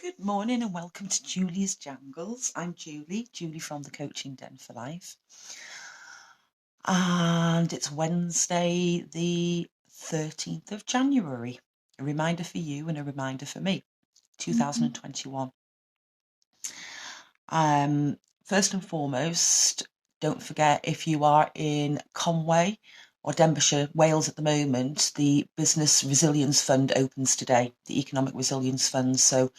Good morning and welcome to Julie's Jangles. I'm Julie from the Coaching Den for Life. And it's Wednesday, the 13th of January. A reminder for you and a reminder for me, 2021. First and foremost, don't forget, if you are in Conway or Denbighshire, Wales at the moment, the Business Resilience Fund opens today, the Economic Resilience Fund. So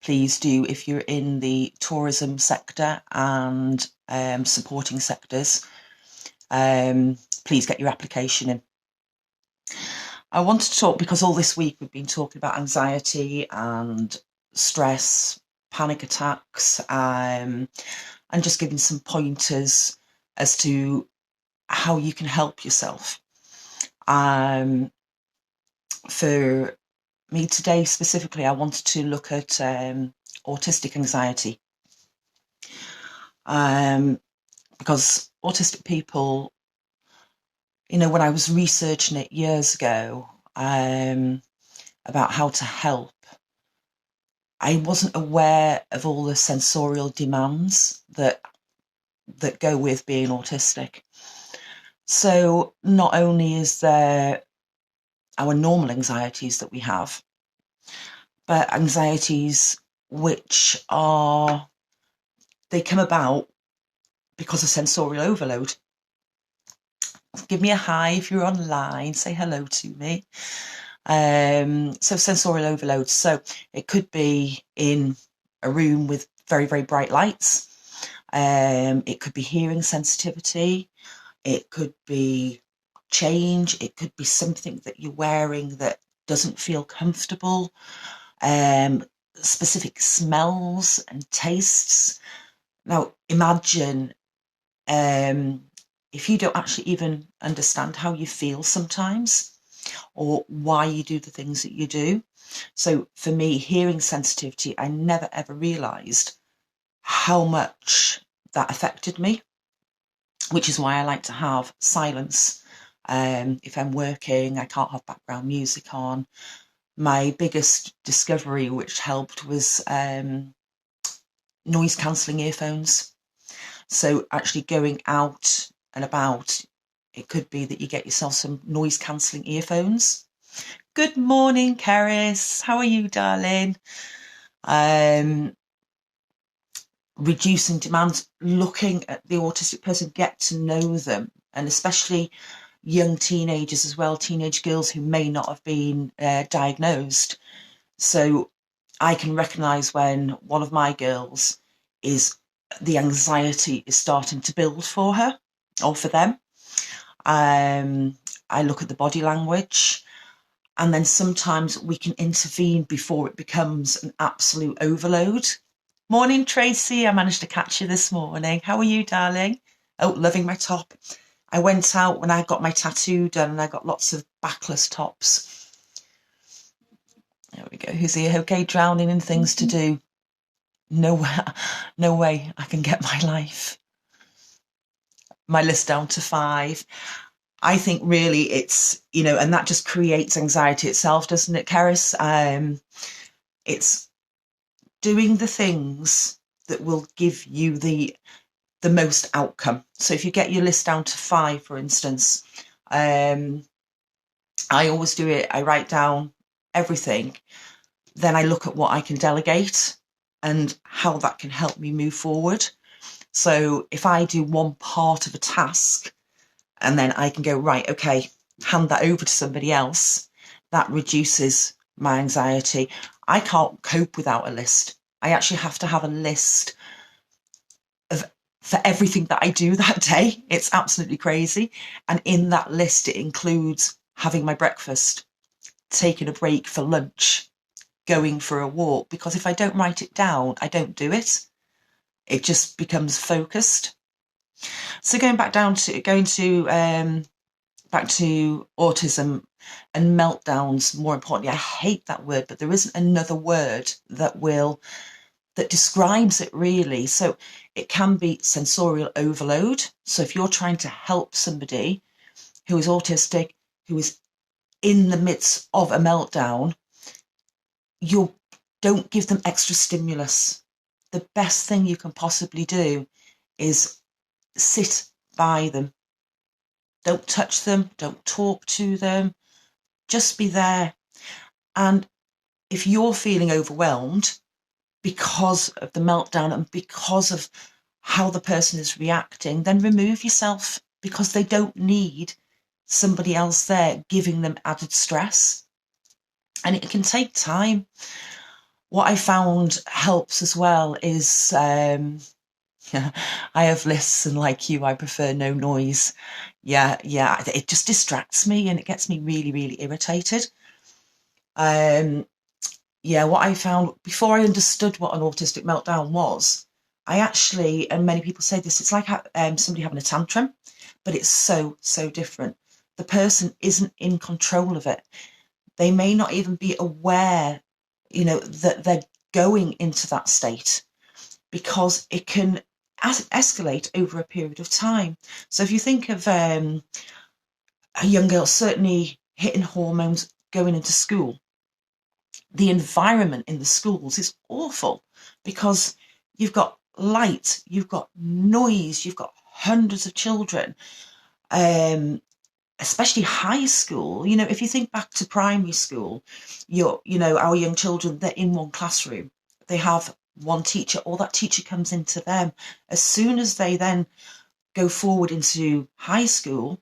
please do, if you're in the tourism sector and supporting sectors, please get your application in. I want to talk, because all this week we've been talking about anxiety and stress, panic attacks, and just giving some pointers as to how you can help yourself. For me today specifically, I wanted to look at autistic anxiety, because autistic people, when I was researching it years ago about how to help, I wasn't aware of all the sensorial demands that go with being autistic. So not only is there our normal anxieties that we have, but anxieties which they come about because of sensorial overload. Give me a hi if you're online, say hello to me. So sensorial overload. So it could be in a room with very, very bright lights. It could be hearing sensitivity. It could be change. It could be something that you're wearing that doesn't feel comfortable. Specific smells and tastes. Now, imagine if you don't actually even understand how you feel sometimes, or why you do the things that you do. So for me, hearing sensitivity, I never ever realised how much that affected me, which is why I like to have silence. If I'm working, I can't have background music on. My biggest discovery, which helped, was noise cancelling earphones. So actually going out and about, it could be that you get yourself some noise cancelling earphones. Good morning, Keris. How are you, darling? Reducing demands, looking at the autistic person, get to know them, and especially young teenagers as well, teenage girls who may not have been diagnosed. So I can recognise when one of my girls the anxiety is starting to build for her or for them. I look at the body language, and then sometimes we can intervene before it becomes an absolute overload. Morning, Tracy. I managed to catch you this morning. How are you, darling? Oh, loving my top. I went out when I got my tattoo done and I got lots of backless tops. There we go. Who's here? Okay, drowning in things to do. No way I can get my life. My list down to 5. I think really it's, and that just creates anxiety itself, doesn't it, Keris? It's doing the things that will give you the most outcome. So if you get your list down to 5, for instance, I always do it. I write down everything. Then I look at what I can delegate and how that can help me move forward. So if I do one part of a task and then I can go, right, okay, hand that over to somebody else, that reduces my anxiety. I can't cope without a list. I actually have to have a list for everything that I do that day. It's absolutely crazy. And in that list, it includes having my breakfast, taking a break for lunch, going for a walk, because if I don't write it down, I don't do it. It just becomes focused. So going back to autism and meltdowns, more importantly, I hate that word, but there isn't another word that describes it really. So it can be sensorial overload. So if you're trying to help somebody who is autistic, who is in the midst of a meltdown, you're Don't give them extra stimulus. The best thing you can possibly do is sit by them. Don't touch them, don't talk to them, just be there. And if you're feeling overwhelmed because of the meltdown and because of how the person is reacting, then remove yourself, because they don't need somebody else there giving them added stress. And it can take time. What I found helps as well is I have lists, and like you, I prefer no noise. Yeah, it just distracts me and it gets me really, really irritated. What I found before I understood what an autistic meltdown was, I actually, and many people say this, it's like somebody having a tantrum, but it's so different. The person isn't in control of it. They may not even be aware, that they're going into that state, because it can escalate over a period of time. So if you think of a young girl certainly hitting hormones going into school, the environment in the schools is awful, because you've got light, you've got noise, you've got hundreds of children, especially high school. If you think back to primary school, our young children, they're in one classroom, they have one teacher, or that teacher comes into them. As soon as they then go forward into high school,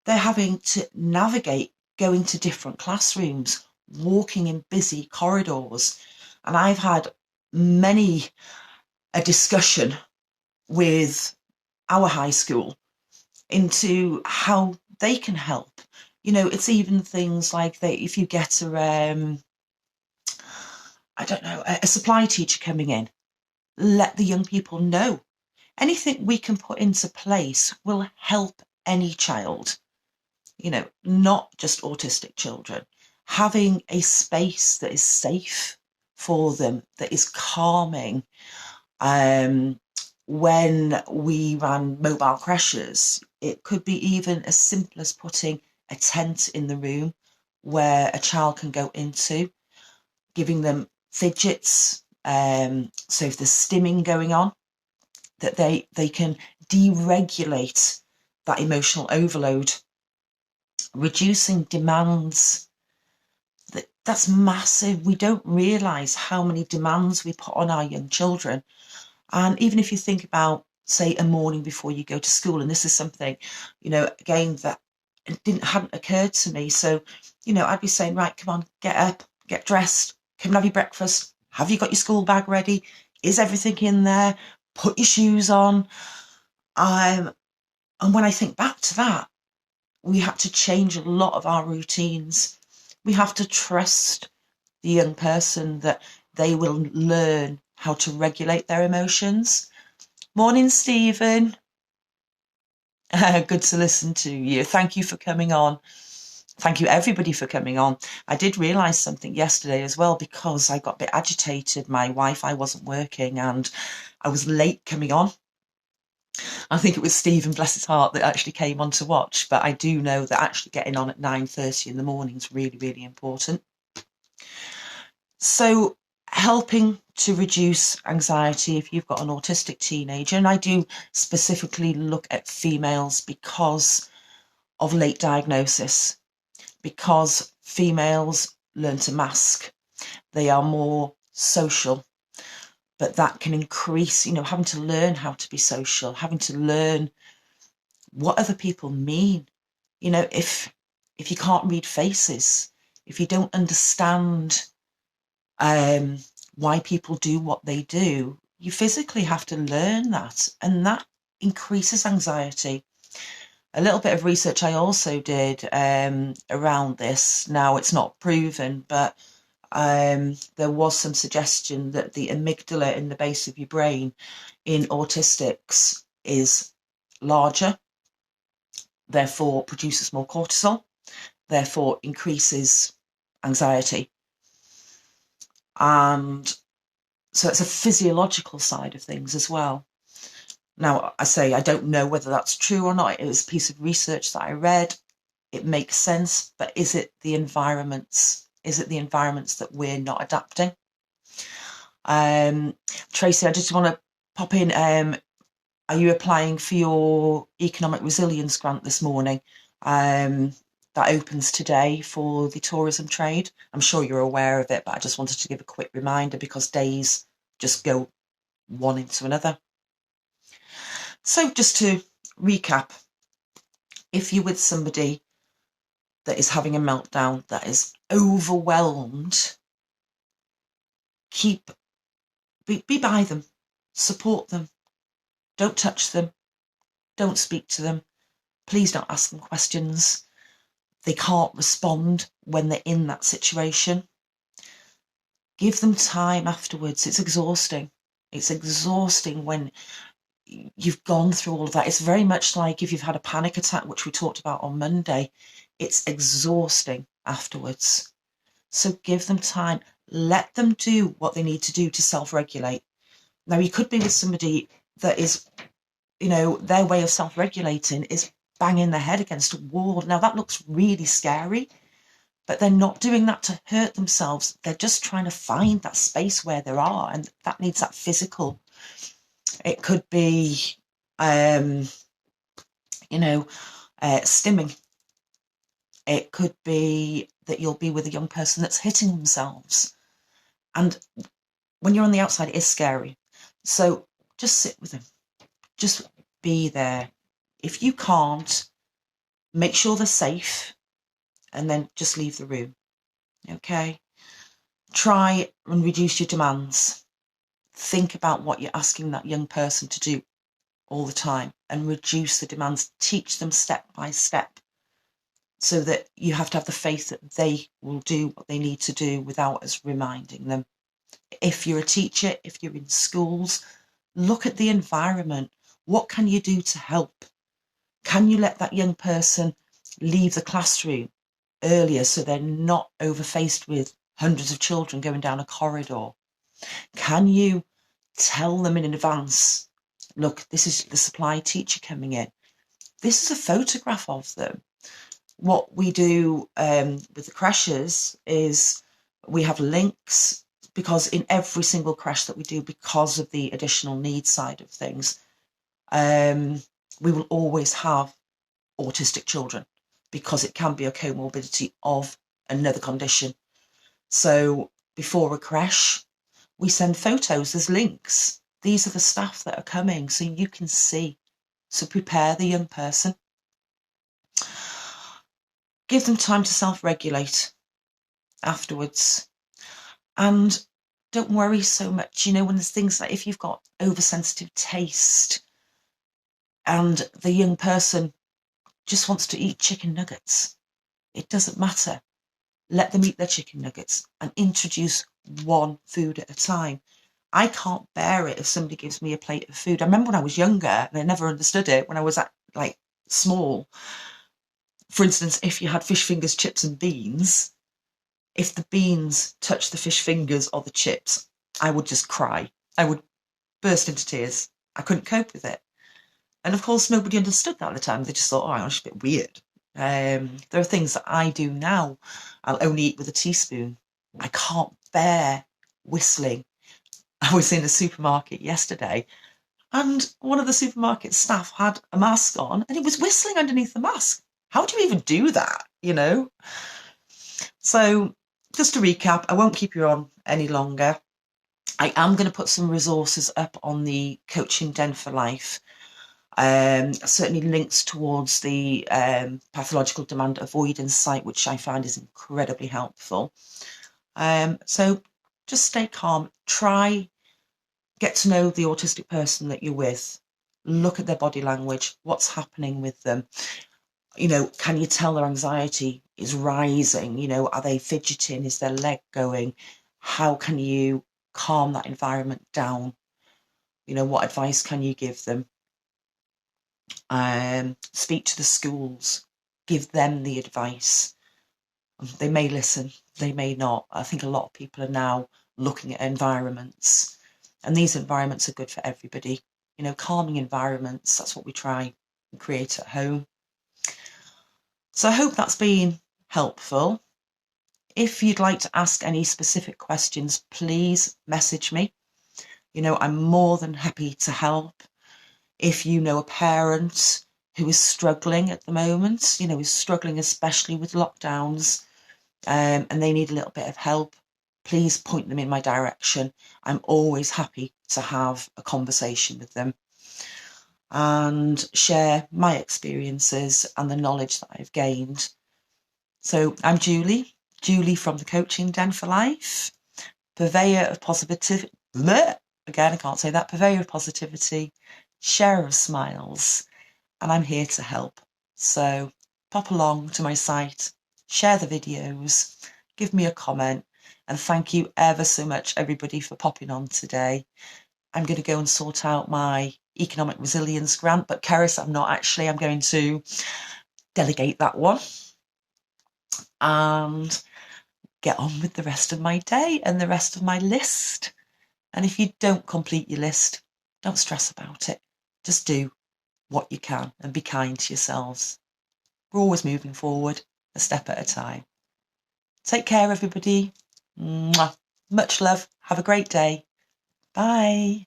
they're having to navigate going to different classrooms, walking in busy corridors. And I've had many a discussion with our high school into how they can help. It's even things like if you get a supply teacher coming in, let the young people know. Anything we can put into place will help any child, not just autistic children. Having a space that is safe for them, that is calming. When we ran mobile creches, it could be even as simple as putting a tent in the room where a child can go into, giving them fidgets. So if there's stimming going on, that they can deregulate that emotional overload. Reducing demands, that's massive. We don't realise how many demands we put on our young children. And even if you think about, say, a morning before you go to school, and this is something, again, that hadn't occurred to me. So, I'd be saying, right, come on, get up, get dressed, come and have your breakfast. Have you got your school bag ready? Is everything in there? Put your shoes on. And when I think back to that, we had to change a lot of our routines. We have to trust the young person that they will learn how to regulate their emotions. Morning, Stephen. Good to listen to you. Thank you for coming on. Thank you, everybody, for coming on. I did realise something yesterday as well, because I got a bit agitated. My Wi-Fi wasn't working and I was late coming on. I think it was Stephen, bless his heart, that actually came on to watch. But I do know that actually getting on at 9:30 in the morning is really, really important. So helping to reduce anxiety if you've got an autistic teenager, and I do specifically look at females because of late diagnosis, because females learn to mask, they are more social, but that can increase, having to learn how to be social, having to learn what other people mean. If you can't read faces, if you don't understand why people do what they do, you physically have to learn that, and that increases anxiety. A little bit of research I also did around this. Now, it's not proven, but there was some suggestion that the amygdala in the base of your brain in autistics is larger, therefore produces more cortisol, therefore increases anxiety. And so it's a physiological side of things as well. Now, I say I don't know whether that's true or not. It was a piece of research that I read. It makes sense, but is it the environments? Is it the environments that we're not adapting? Tracy, I just want to pop in. Are you applying for your economic resilience grant this morning? That opens today for the tourism trade. I'm sure you're aware of it, but I just wanted to give a quick reminder because days just go one into another. So just to recap, if you're with somebody that is having a meltdown, that is overwhelmed, be by them, support them, don't touch them, don't speak to them, please don't ask them questions. They can't respond when they're in that situation. Give them time afterwards. It's exhausting. It's exhausting when you've gone through all of that. It's very much like if you've had a panic attack, which we talked about on Monday. It's exhausting afterwards. So give them time. Let them do what they need to do to self-regulate. Now, you could be with somebody that is, their way of self-regulating is banging their head against a wall. Now, that looks really scary, but they're not doing that to hurt themselves. They're just trying to find that space where they are, and that needs that physical. It could be, stimming. It could be that you'll be with a young person that's hitting themselves. And when you're on the outside, it is scary. So just sit with them. Just be there. If you can't, make sure they're safe and then just leave the room. Okay? Try and reduce your demands. Think about what you're asking that young person to do all the time and reduce the demands. Teach them step by step so that you have to have the faith that they will do what they need to do without us reminding them. If you're a teacher, if you're in schools, look at the environment. What can you do to help? Can you let that young person leave the classroom earlier so they're not overfaced with hundreds of children going down a corridor? Can you tell them in advance, look, this is the supply teacher coming in. This is a photograph of them. What we do with the creches is we have links, because in every single creche that we do, because of the additional needs side of things, we will always have autistic children because it can be a comorbidity of another condition. So before a creche, we send photos, there's links. These are the staff that are coming so you can see. So prepare the young person. Give them time to self-regulate afterwards. And don't worry so much, when there's things like if you've got oversensitive taste and the young person just wants to eat chicken nuggets, it doesn't matter. Let them eat their chicken nuggets and introduce one food at a time. I can't bear it if somebody gives me a plate of food. I remember when I was younger and I never understood it when I was small. For instance, if you had fish fingers, chips and beans, if the beans touched the fish fingers or the chips, I would just cry. I would burst into tears. I couldn't cope with it. And of course, nobody understood that at the time. They just thought, oh, it's a bit weird. There are things that I do now. I'll only eat with a teaspoon. I can't bear whistling. I was in a supermarket yesterday and one of the supermarket staff had a mask on and it was whistling underneath the mask. How do you even do that, So just to recap, I won't keep you on any longer. I am going to put some resources up on the Coaching Den for Life. Certainly links towards the pathological demand avoidance site, which I find is incredibly helpful. So just stay calm. Try, get to know the autistic person that you're with. Look at their body language, what's happening with them. Can you tell their anxiety is rising? Are they fidgeting? Is their leg going? How can you calm that environment down? What advice can you give them? Speak to the schools, give them the advice. They may listen, they may not. I think a lot of people are now looking at environments, and these environments are good for everybody. Calming environments, that's what we try and create at home. So I hope that's been helpful. If you'd like to ask any specific questions, please message me. I'm more than happy to help. If you know a parent who is struggling at the moment, is struggling especially with lockdowns, and they need a little bit of help, please point them in my direction. I'm always happy to have a conversation with them and share my experiences and the knowledge that I've gained. So I'm Julie from the Coaching Den for Life, purveyor of positivity. Again, I can't say that. Purveyor of positivity, sharer of smiles, and I'm here to help. So pop along to my site, share the videos, give me a comment, and thank you ever so much, everybody, for popping on today. I'm going to go and sort out my economic resilience grant, but Keris, I'm not actually. I'm going to delegate that one and get on with the rest of my day and the rest of my list. And if you don't complete your list, don't stress about it. Just do what you can and be kind to yourselves. We're always moving forward, a step at a time. Take care, everybody. Mwah. Much love. Have a great day. Bye.